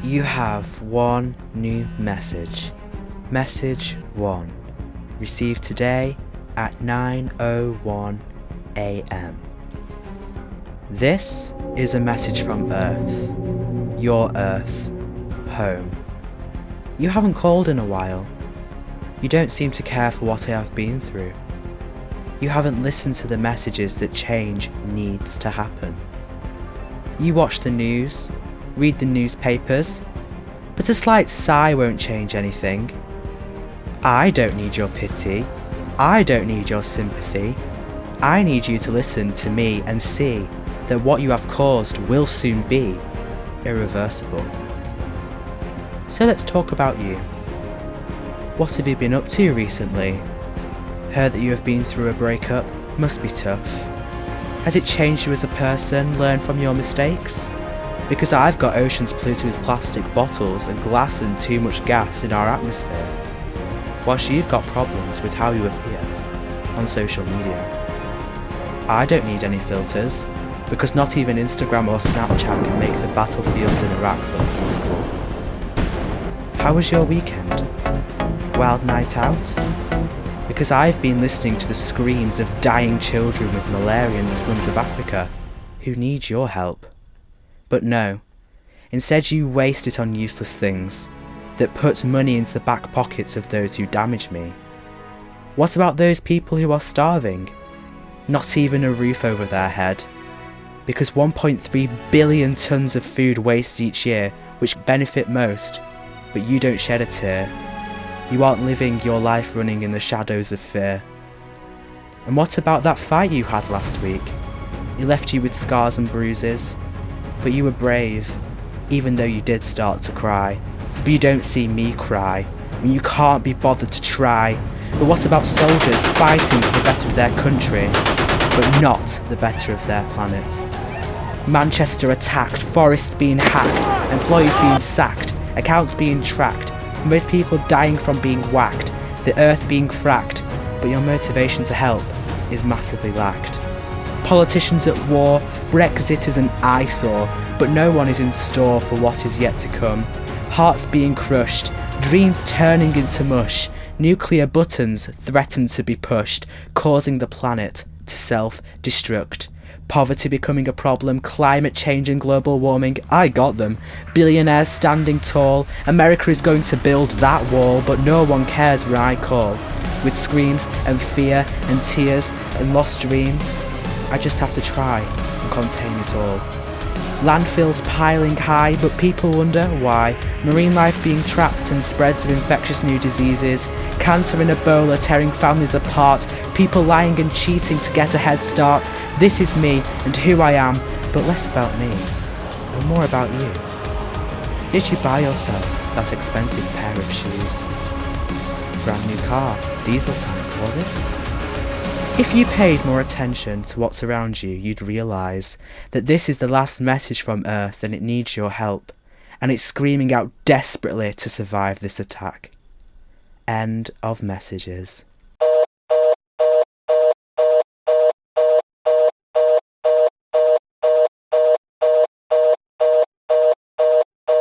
You have one new message. Message 1. Received today at 9:01 a.m. This is a message from Earth. Your Earth. Home. You haven't called in a while. You don't seem to care for what I have been through. You haven't listened to the messages that change needs to happen. You watch the news, read the newspapers, but a slight sigh won't change anything. I don't need your pity. I don't need your sympathy. I need you to listen to me and see that what you have caused will soon be irreversible. So let's talk about you. What have you been up to recently? Heard that you have been through a breakup. Must be tough. Has it changed you as a person? Learn from your mistakes? Because I've got oceans polluted with plastic bottles and glass and too much gas in our atmosphere, whilst you've got problems with how you appear on social media. I don't need any filters, because not even Instagram or Snapchat can make the battlefields in Iraq look beautiful. How was your weekend? Wild night out? Because I've been listening to the screams of dying children with malaria in the slums of Africa who need your help. But no, instead you waste it on useless things that put money into the back pockets of those who damage me. What about those people who are starving? Not even a roof over their head. Because 1.3 billion tonnes of food wasted each year which benefit most, but you don't shed a tear. You aren't living your life running in the shadows of fear. And what about that fight you had last week? It left you with scars and bruises, but you were brave, even though you did start to cry. But you don't see me cry, when you can't be bothered to try. But what about soldiers fighting for the better of their country, but not the better of their planet? Manchester attacked, forests being hacked, employees being sacked, accounts being tracked, most people dying from being whacked, the earth being fracked, but your motivation to help is massively lacked. Politicians at war, Brexit is an eyesore, but no one is in store for what is yet to come. Hearts being crushed, dreams turning into mush, nuclear buttons threaten to be pushed, causing the planet to self-destruct. Poverty becoming a problem, climate change and global warming, I got them. Billionaires standing tall, America is going to build that wall, but no one cares when I call. With screams and fear and tears and lost dreams, I just have to try and contain it all. Landfills piling high, but people wonder why. Marine life being trapped and spreads of infectious new diseases, cancer and Ebola tearing families apart, people lying and cheating to get a head start. This is me and who I am, but less about me and more about you. Did you buy yourself that expensive pair of shoes? Brand new car, diesel tank, was it? If you paid more attention to what's around you, you'd realise that this is the last message from Earth and it needs your help, and it's screaming out desperately to survive this attack. End of messages.